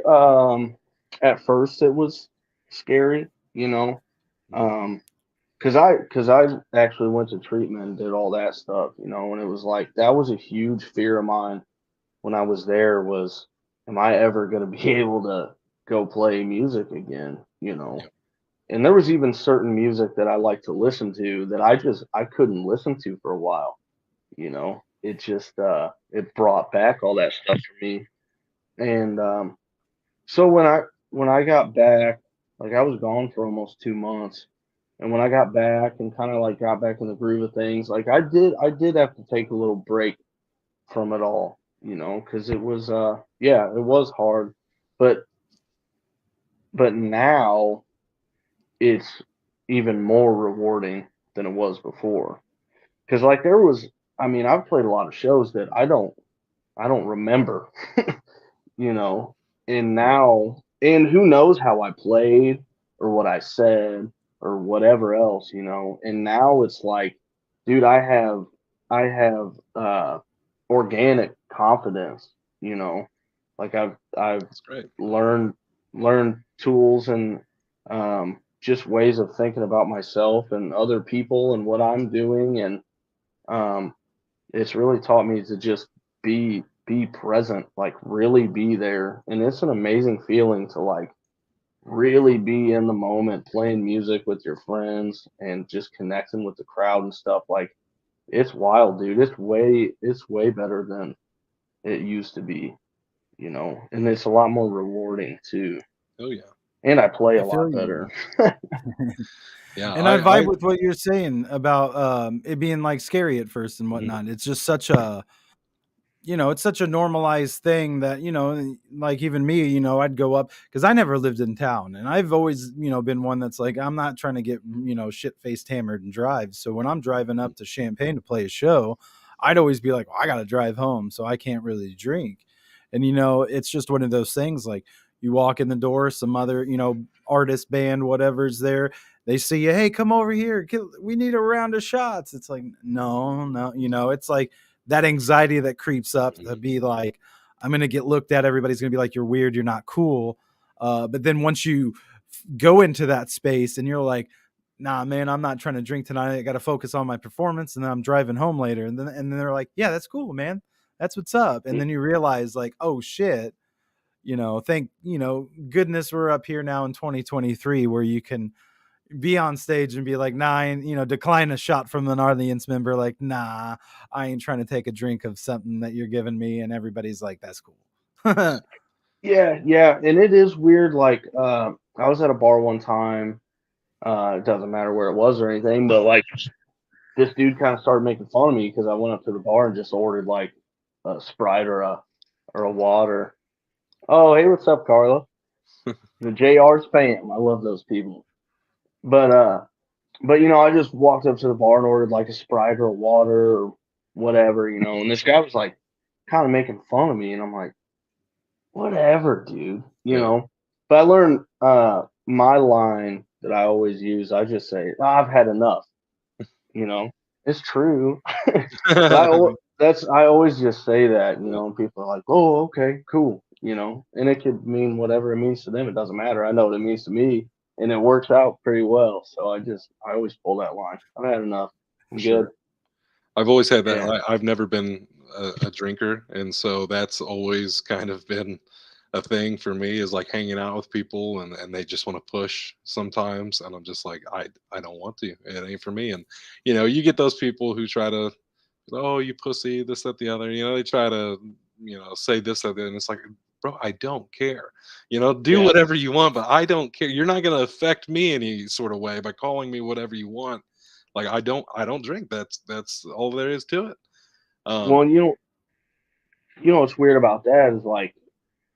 at first it was scary, Mhm. um, because I actually went to treatment and did all that stuff, and it was like that was a huge fear of mine when I was there was, am I ever going to be able to go play music again? Yeah. And there was even certain music that I like to listen to that I couldn't listen to for a while. It just it brought back all that stuff for me. And so when I got back, like I was gone for almost 2 months, and when I got back and kind of like got back in the groove of things, like I did have to take a little break from it all, because it was yeah, it was hard, but now it's even more rewarding than it was before. Because like there was, I mean, I've played a lot of shows that I don't remember, you know, and Right. now and who knows how I played or what I said or whatever else, and now it's like, dude, I have organic confidence, like I've That's great. learned learned tools and just ways of thinking about myself and other people and what I'm doing, and um, it's really taught me to just be present, like really be there. And it's an amazing feeling to like really be in the moment, playing music with your friends and just connecting with the crowd and stuff. Like it's wild, dude. It's way better than it used to be, you know. And it's a lot more rewarding too. Oh yeah. And I play I a feel lot you, better. man. Yeah. And I I vibe with what you're saying about it being like scary at first and mhm. whatnot. It's just such a, it's such a normalized thing that, like even me, I'd go up because I never lived in town. And I've always, been one that's like, I'm not trying to get, shit faced hammered and drive. So when I'm driving up to Champaign to play a show, I'd always be like, well, I got to drive home. So I can't really drink. And, it's just one of those things like you walk in the door, some other, artist, band, whatever's there. They see you, hey, come over here. We need a round of shots. It's like, no, no, it's like, that anxiety that creeps up to Mhm. be like, I'm going to get looked at. Everybody's going to be like, you're weird. You're not cool. But then once you go into that space and you're like, nah, man, I'm not trying to drink tonight. I got to focus on my performance. And then I'm driving home later. And then they're like, yeah, that's cool, man. That's what's up. And then you realize like, oh shit, thank, goodness we're up here now in 2023 where you can be on stage and be like, nah, decline a shot from an audience member. Like, nah, I ain't trying to take a drink of something that you're giving me. And everybody's like, that's cool. Yeah, yeah. And it is weird. Like, I was at a bar one time. It doesn't matter where it was or anything, but like this dude kind of started making fun of me because I went up to the bar and just ordered like a Sprite or a water. Oh, hey, what's up, Carla? The JR spam. I love those people. But I just walked up to the bar and ordered like a Sprite or a water or whatever, and this guy was like kind of making fun of me, and I'm like, whatever, dude, Yeah. But I learned my line that I always use. I just say, "Oh, I've had enough. You know, it's true, but I always just say that, Yeah. and people are like, oh, okay, cool, and it could mean whatever it means to them. It doesn't matter. I know what it means to me, and it works out pretty well. So I always pull that line. I've had enough. I'm good. Sure. I've always had that. Yeah. I've never been a drinker, and so that's always kind of been a thing for me is like hanging out with people and they just want to push sometimes, and I'm just like I don't want to. It ain't for me. And you get those people who try to, oh, you pussy, this, that, the other. They try to say this, that, the other, and it's like, bro, I don't care. Do Yeah. whatever you want, but I don't care. You're not gonna affect me any sort of way by calling me whatever you want. Like I don't drink. That's all there is to it. Well, Um, you know what's weird about that is like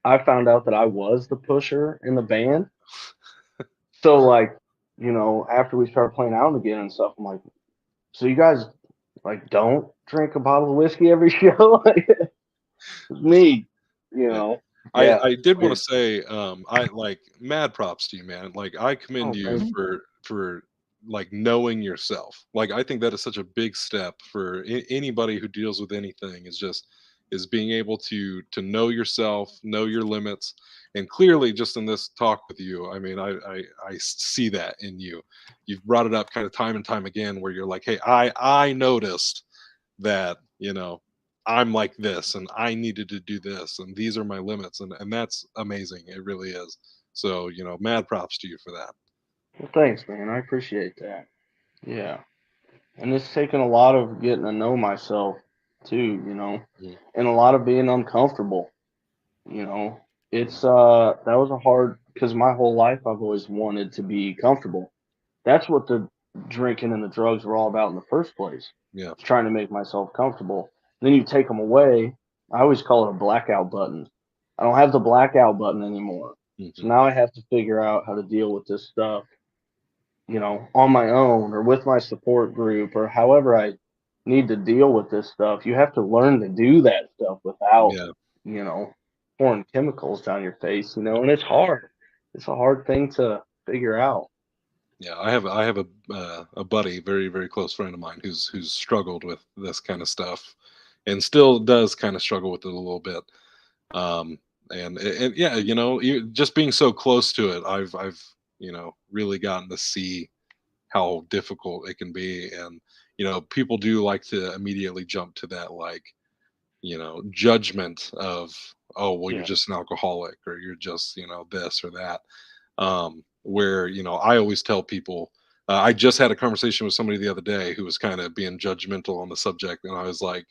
I found out that I was the pusher in the band. So like, after we started playing out again and stuff, I'm like, so you guys like don't drink a bottle of whiskey every show? Like, it's me, you yeah. know. I Yeah, I it's did want weird. to say, I like mad props to you, man. Like I commend Oh, you thanks. for like knowing yourself. Like I think that is such a big step for anybody who deals with anything is being able to know yourself, know your limits, and clearly just in this talk with you, I mean, I see that in you. You've brought it up kind of time and time again where you're like, hey, I noticed that I'm like this and I needed to do this and these are my limits, and that's amazing. It really is. So mad props to you for that. Well, thanks, man. I appreciate that. Yeah, and it's taken a lot of getting to know myself too, Mhm. and a lot of being uncomfortable. You know, it's that was a hard because my whole life I've always wanted to be comfortable. That's what the drinking and the drugs were all about in the first place. Yeah. It's trying to make myself comfortable. Then you take them away. I always call it a blackout button. I don't have the blackout button anymore. So Hmm. now I have to figure out how to deal with this stuff, on my own or with my support group or however I need to deal with this stuff. You have to learn to do that stuff without, Yeah. you know, pouring chemicals down your face, and it's hard. It's a hard thing to figure out. Yeah. I have a buddy, very very close friend of mine, who's struggled with this kind of stuff, and still does kind of struggle with it a little bit. Um, and yeah, just being so close to it, I've really gotten to see how difficult it can be. And people do like to immediately jump to that, like, judgment of, oh, well, you're Yeah. just an alcoholic, or you're just, this or that. Where, I always tell people, I just had a conversation with somebody the other day who was kind of being judgmental on the subject. And I was like,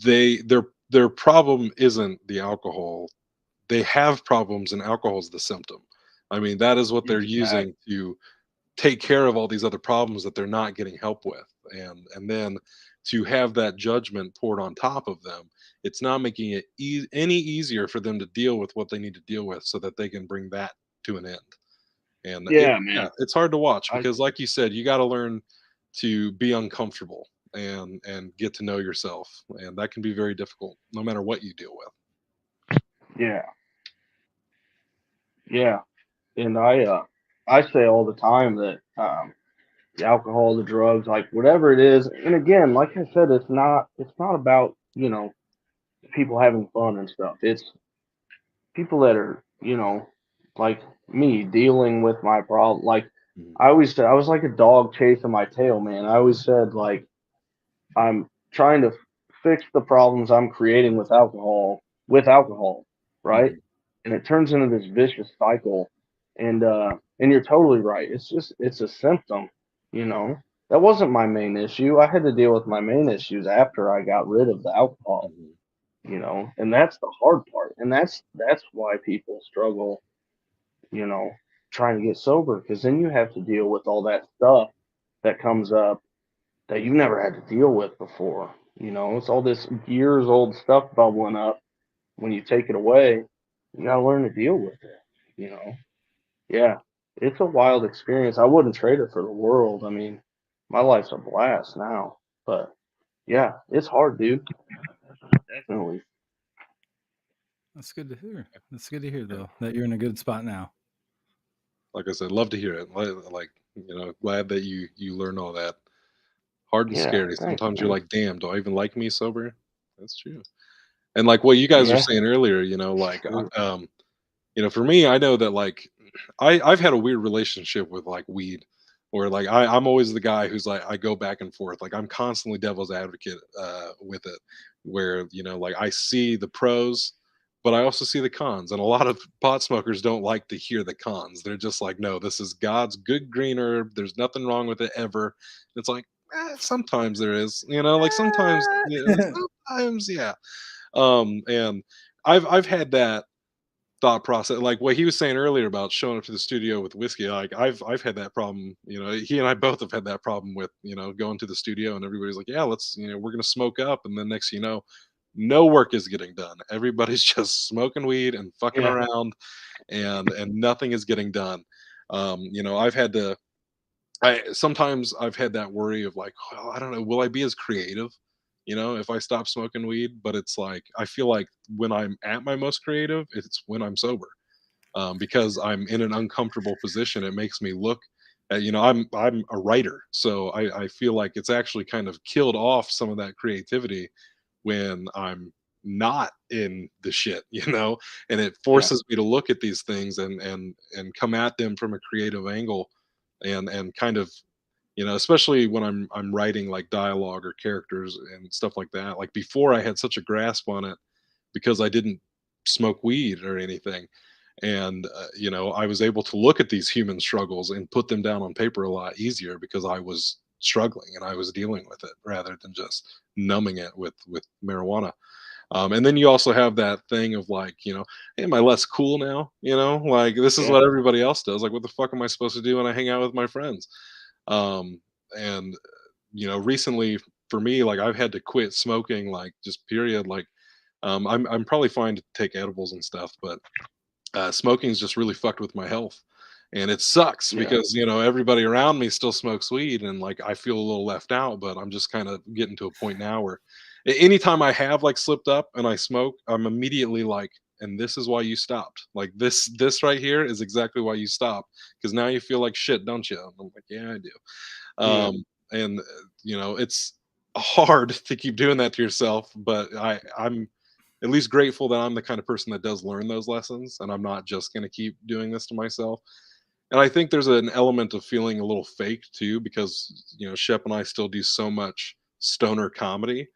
their problem isn't the alcohol. They have problems, and alcohol is the symptom. I mean, that is what they're Exactly. using to take care of all these other problems that they're not getting help with. And then to have that judgment poured on top of them, it's not making it any easier for them to deal with what they need to deal with so that they can bring that to an end. And Yeah, yeah, man. it's hard to watch I because, like you said, you got to learn to be uncomfortable and get to know yourself, and that can be very difficult no matter what you deal with. yeah, yeah. And I say all the time that the alcohol, the drugs, like whatever it is. And again, like I said, it's not about people having fun and stuff. It's people that are like me dealing with my problem. Like Mhm. I always said, I was like a dog chasing my tail, man. I always said like I'm trying to fix the problems I'm creating with alcohol, right? Mhm. And it turns into this vicious cycle. And you're totally right. It's a symptom, you know. That wasn't my main issue. I had to deal with my main issues after I got rid of the alcohol, Mhm. and that's the hard part. And that's why people struggle, you know, trying to get sober because then you have to deal with all that stuff that comes up that you never had to deal with before. It's all this years old stuff bubbling up. When you take it away, you gotta learn to deal with it. You know, yeah, it's a wild experience. I wouldn't trade it for the world. I mean, my life's a blast now, but yeah, it's hard, dude. Definitely. That's good to hear. That's good to hear, though, that you're in a good spot now. Like I said, love to hear it. Like, glad that you learn all that. Hard and Yeah, scary. thanks, Sometimes you're man. like, damn, do I even like me sober? That's true. And like what you guys are Yeah, saying earlier, it's like, true. for me, I know that like I've had a weird relationship with like weed, where like I'm always the guy who's like I go back and forth. Like I'm constantly devil's advocate with it, where like I see the pros, but I also see the cons. And a lot of pot smokers don't like to hear the cons. They're just like, no, this is God's good green herb. There's nothing wrong with it ever. It's like, sometimes there is, like sometimes, sometimes, yeah. And I've had that thought process, like what he was saying earlier about showing up to the studio with whiskey. Like I've had that problem. He and I both have had that problem with going to the studio and everybody's like, yeah, let's, we're gonna smoke up, and then next thing you know, no work is getting done. Everybody's just smoking weed and fucking Yeah, around, and nothing is getting done. I've had to. I sometimes I've had that worry of like, well, I don't know, will I be as creative, if I stop smoking weed? But it's like I feel like when I'm at my most creative, it's when I'm sober, because I'm in an uncomfortable position. It makes me look. I'm a writer, so I feel like it's actually kind of killed off some of that creativity when I'm not in the shit, and it yeah, forces me to look at these things and come at them from a creative angle, and kind of, especially when I'm writing like dialogue or characters and stuff like that. Like before, I had such a grasp on it because I didn't smoke weed or anything, and I was able to look at these human struggles and put them down on paper a lot easier because I was struggling and I was dealing with it rather than just numbing it with marijuana. And then you also have that thing of like, hey, am I less cool now? Like this is yeah, what everybody else does. Like, what the fuck am I supposed to do when I hang out with my friends? And recently for me, like I've had to quit smoking, like just period. Like, I'm probably fine to take edibles and stuff, but smoking's just really fucked with my health. And it sucks yeah, because everybody around me still smokes weed, and like I feel a little left out. But I'm just kind of getting to a point now where anytime I have like slipped up and I smoke, I'm immediately like, and this is why you stopped. Like this right here is exactly why you stopped, because now you feel like shit, don't you? And I'm like, yeah, I do. yeah, And it's hard to keep doing that to yourself, but I'm at least grateful that I'm the kind of person that does learn those lessons, and I'm not just going to keep doing this to myself. And I think there's an element of feeling a little fake too, because Shep and I still do so much stoner comedy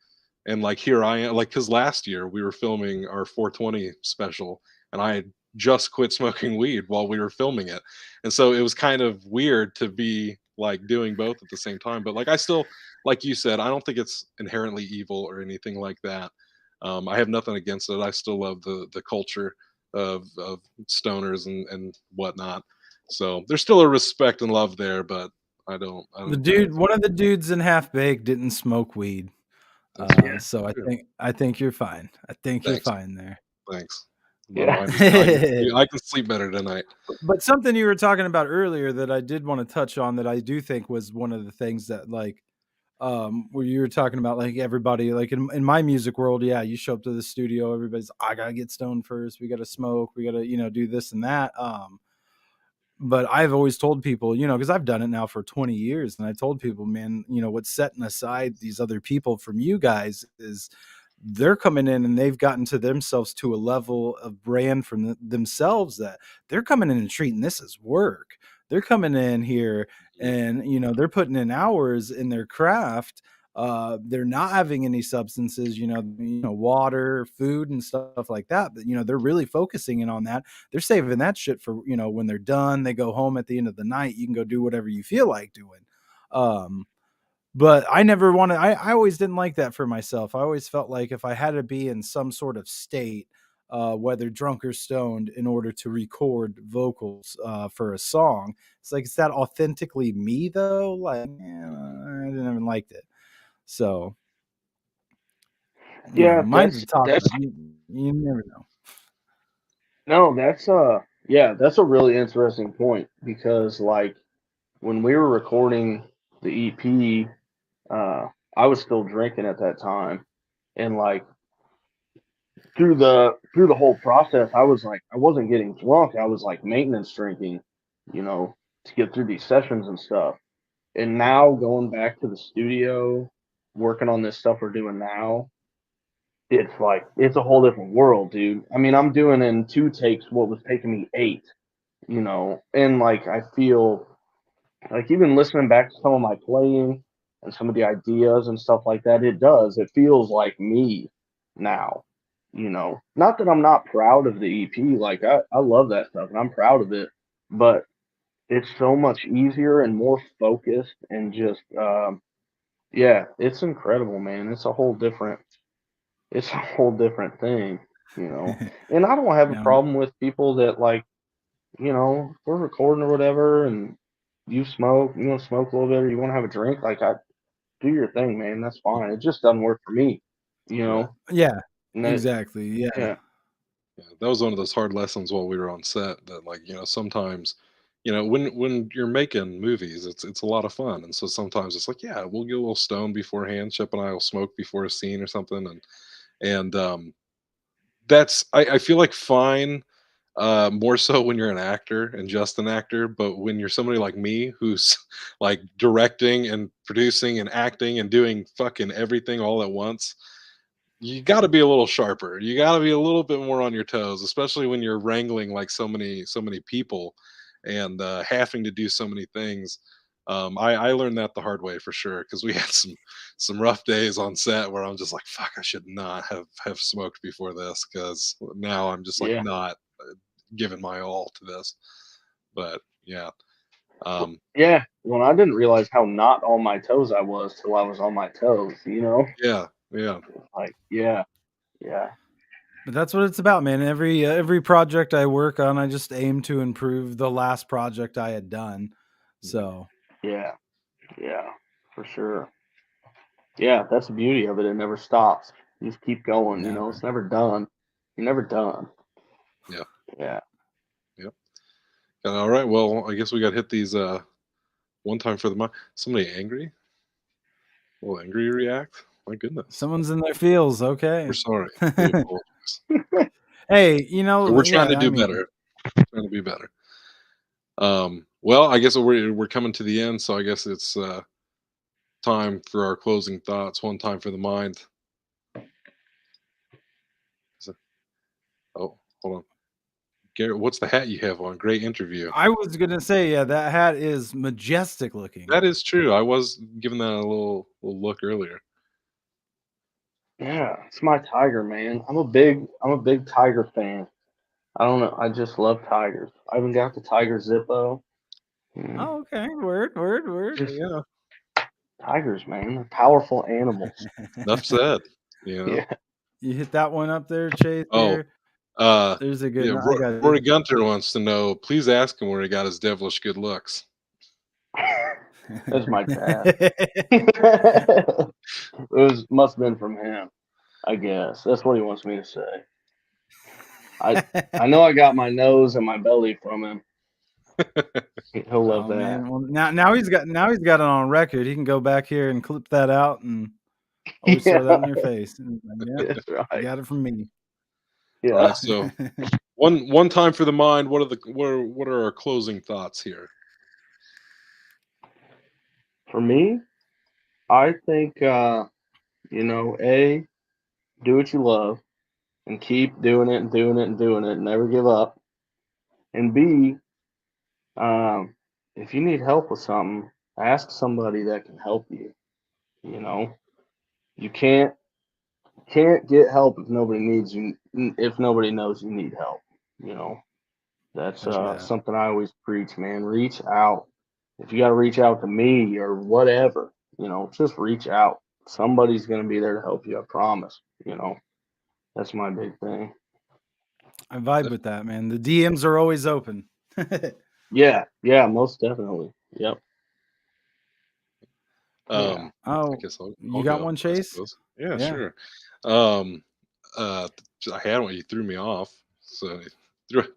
And like here I am, like because last year we were filming our 420 special, and I had just quit smoking weed while we were filming it, and so it was kind of weird to be like doing both at the same time. But like I still, like you said, I don't think it's inherently evil or anything like that. I have nothing against it. I still love the culture of stoners and whatnot. So there's still a respect and love there, but I The don't. dude, one of the dudes in Half Baked didn't smoke weed. That's Yeah. So true. I think you're fine. I think you're Thanks. fine there. Thanks. My Yeah. mind is. I can sleep better tonight. But something you were talking about earlier that I did want to touch on that I do think was one of the things that like where you were talking about like everybody like in my music world, yeah, you show up to the studio, everybody's I gotta get stoned first, we gotta smoke, we gotta, do this and that. But I've always told people, because I've done it now for 20 years, and I told people, man, what's setting aside these other people from you guys is they're coming in and they've gotten to themselves to a level of brand from themselves that they're coming in and treating this as work. They're coming in here and, they're putting in hours in their craft. They're not having any substances, water, food, and stuff like that. But they're really focusing in on that. They're saving that shit for when they're done. They go home at the end of the night. You can go do whatever you feel like doing. But I never wanted. I always didn't like that for myself. I always felt like if I had to be in some sort of state, whether drunk or stoned, in order to record vocals for a song, it's like is that authentically me though? Like I didn't even like it. So Yeah, mine's a toss that's up. You never know. no, that's yeah, that's a really interesting point because like when we were recording the EP, I was still drinking at that time, and like through the whole process, I was like I wasn't getting drunk. I was like maintenance drinking, you know, to get through these sessions and stuff. And now going back to the studio, working on this stuff we're doing now, it's like it's a whole different world, dude. I mean, I'm doing in 2 takes what was taking me 8, and like I feel like even listening back to some of my playing and some of the ideas and stuff like that, it feels like me now. Not that I'm not proud of the EP, like I love that stuff and I'm proud of it, but it's so much easier and more focused and just yeah, it's incredible, man. It's a whole different thing. And I don't have a Yeah. problem with people that like, we're recording or whatever and you want to smoke a little bit or you want to have a drink, like I do your thing, man. That's fine. It just doesn't work for me, you Right. know. Yeah. And that, Exactly. Yeah. yeah, Yeah, that was one of those hard lessons while we were on set that like, sometimes, when you're making movies, it's a lot of fun. And so sometimes it's like, yeah, we'll get a little stoned beforehand. Shep and I will smoke before a scene or something. And that's I feel like fine, more so when you're an actor and just an actor, but when you're somebody like me who's like directing and producing and acting and doing fucking everything all at once, you got to be a little sharper. You got to be a little bit more on your toes, especially when you're wrangling like so many people and having to do so many things. I learned that the hard way for sure because we had some rough days on set where I'm just like, fuck, I should not have smoked before this because now I'm just like yeah. not giving my all to this. But yeah, um, Yeah. Well, I didn't realize how not on my toes I was till I was on my toes. yeah, yeah, Like, yeah, yeah, But that's what it's about, man. Every project I work on, I just aim to improve the last project I had done. mhm, So yeah, yeah, for sure. Yeah, that's the beauty of it. It never stops. You just keep going, never. it's never done. You're never done. yeah, Yeah. yeah. All right. Well, I guess we got to hit these one time for the mind. Somebody angry? A little angry react? My goodness. Someone's in their feels. We're Okay. sorry. We apologize. Hey, We're trying to yeah. I do mean, better. Trying to be better. Well, I guess we're coming to the end, so I guess it's time for our closing thoughts. One time for the mind. Is it- Oh, hold on, Garrett. What's the hat you have on? Great interview. I was gonna say, yeah, that hat is majestic looking. That is true. I was giving that a little look earlier. Yeah, it's my Tiger, man. I'm a big Tiger fan. I don't know. I just love tigers. I even got the Tiger Zippo. Mm, Oh, okay. Word. just Yeah. tigers, man. They're powerful animals. Enough said. You know. Yeah. You hit that one up there, Chase. Oh, Here, uh, there's a good. yeah. I got Rory you. Gunter wants to know. Please ask him where he got his devilish good looks. That's my dad. It must have been from him, I guess. That's what he wants me to say. I know I got my nose and my belly from him. He'll love Oh that. man, well now he's got it on record. He can go back here and clip that out and always throw that in Yeah, your face. And yep, that's you right. got it from me. All right. Yeah. So one time for the mind. What are our closing thoughts here? For me, I think A, do what you love and keep doing it and doing it and doing it and never give up. And B, um, if you need help with something, ask somebody that can help you. You know, you can't get help if nobody needs you, if nobody knows you need help. You know, that's True that. something I always preach, man. Reach out. If you got to reach out to me or whatever, just reach out. Somebody's going to be there to help you. I promise. That's my big thing. I vibe with that, man. The DMs are always open. Yeah, yeah, most definitely. Yep. Yeah. I Oh, guess I'll you got go. one, I Chase? suppose. Yeah, Yeah. sure. Um, uh, I had one. You threw me off, so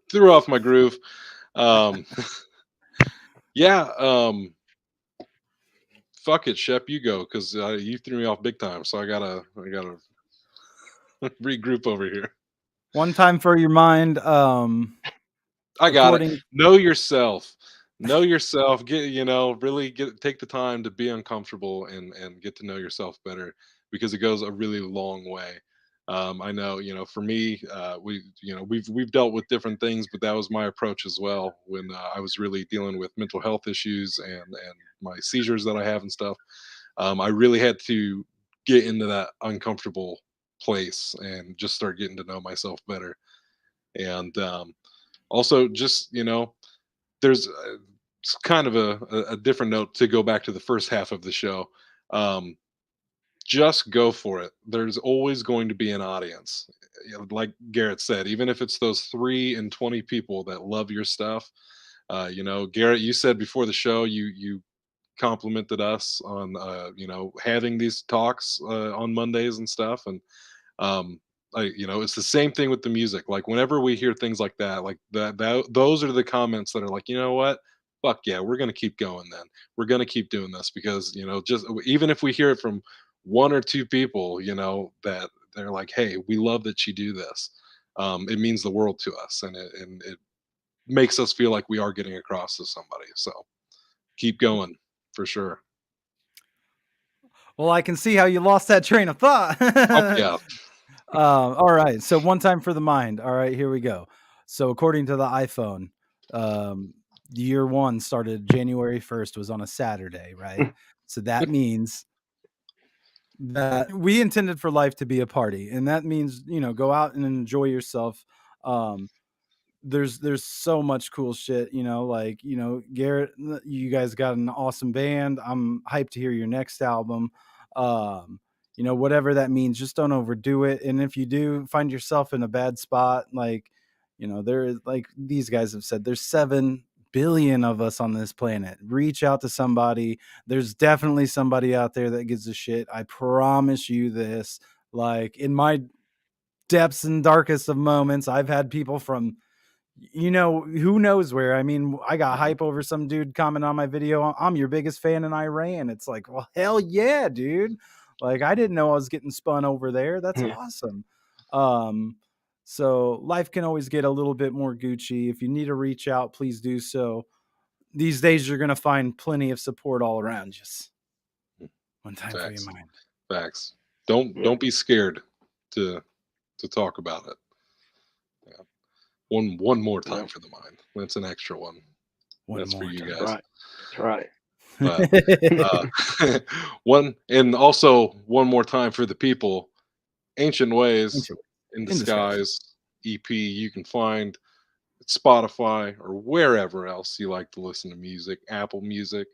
threw off my groove. Um, yeah. Fuck it, Shep. You go because you threw me off big time. So I gotta regroup over here. One time for your mind. I got it. According. Know yourself. Know yourself. Really take the time to be uncomfortable and get to know yourself better because it goes a really long way. I know, for me, we've dealt with different things, but that was my approach as well when I was really dealing with mental health issues and my seizures that I have and stuff. I really had to get into that uncomfortable place and just start getting to know myself better. And also, just there's it's kind of a different note to go back to the first half of the show. Um, just go for it. There's always going to be an audience. Like Garrett said, even if it's those 3 and 20 people that love your stuff. Garrett, you said before the show you complimented us on having these talks on Mondays and stuff, and um, it's the same thing with the music. Like whenever we hear things like that, like those are the comments that are like, you know what? Fuck yeah, we're gonna keep going. Then we're gonna keep doing this because just even if we hear it from 1 or 2 people, that they're like, hey, we love that you do this. It means the world to us, and it makes us feel like we are getting across to somebody. So keep going for sure. Well, I can see how you lost that train of thought. Oh yeah. All right. So one time for the mind. All right, here we go. So according to the iPhone, year one started January 1st, was on a Saturday, right? So that means that we intended for life to be a party, and that means go out and enjoy yourself. Um, there's so much cool shit, like Garrett, you guys got an awesome band. I'm hyped to hear your next album. Whatever that means, just don't overdo it. And if you do find yourself in a bad spot, like there is, like these guys have said, there's 7 billion of us on this planet. Reach out to somebody. There's definitely somebody out there that gives a shit. I promise you this. Like in my depths and darkest of moments, I've had people from who knows where. I mean, I got hype over some dude comment on my video, I'm your biggest fan in Iran. It's like, well, hell yeah, dude. Like, I didn't know I was getting spun over there. That's Yeah. awesome. So life can always get a little bit more Gucci. If you need to reach out, please do so. These days you're going to find plenty of support all around you. One time for your Facts. mind. Facts. Don't be scared to talk about it. Yeah. One more time Yeah. for the mind. That's an extra one. One That's for more you time. guys. Right. That's right. But one, and also one more time for the people. Ancient Ways Ancient in in Disguise. Disguise EP. You can find at Spotify or wherever else you like to listen to music, Apple Music,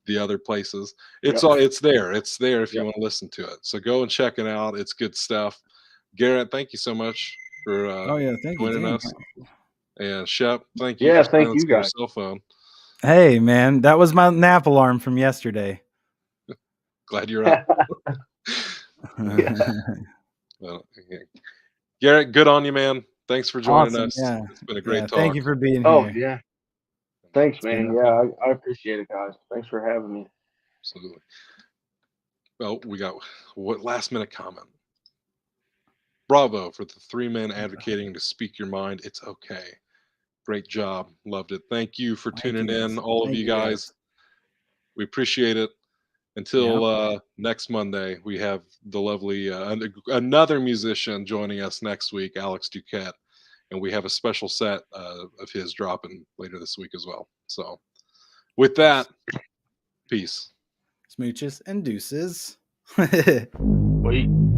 the other places. It's Yep. all it's there. It's there if you Yep. want to listen to it. So go and check it out. It's good stuff. Garrett, thank you so much for Oh yeah, thank you, joining James. us. And Shep, thank you Yeah, for thank you silencing your guys. cell phone. Hey man, that was my nap alarm from yesterday. Glad you're up. Yeah. Well, yeah. Garrett, good on you, man. Thanks for joining Awesome. us. Yeah. It's been a Yeah. great talk. Thank you for being Oh here. yeah. Thanks, been man. a- Yeah, I appreciate it, guys. Thanks for having me. Absolutely. Well, we got what last minute comment. Bravo for the 3 men advocating to speak your mind. It's okay. Great job. Loved it. Thank you for Thank tuning you, in, guys. all of Thank you you, guys. We appreciate it. Until Yep. next Monday, we have the lovely another musician joining us next week, Alex Duquette, and we have a special set of his dropping later this week as well. So, with that, peace. Smooches and deuces. Wait.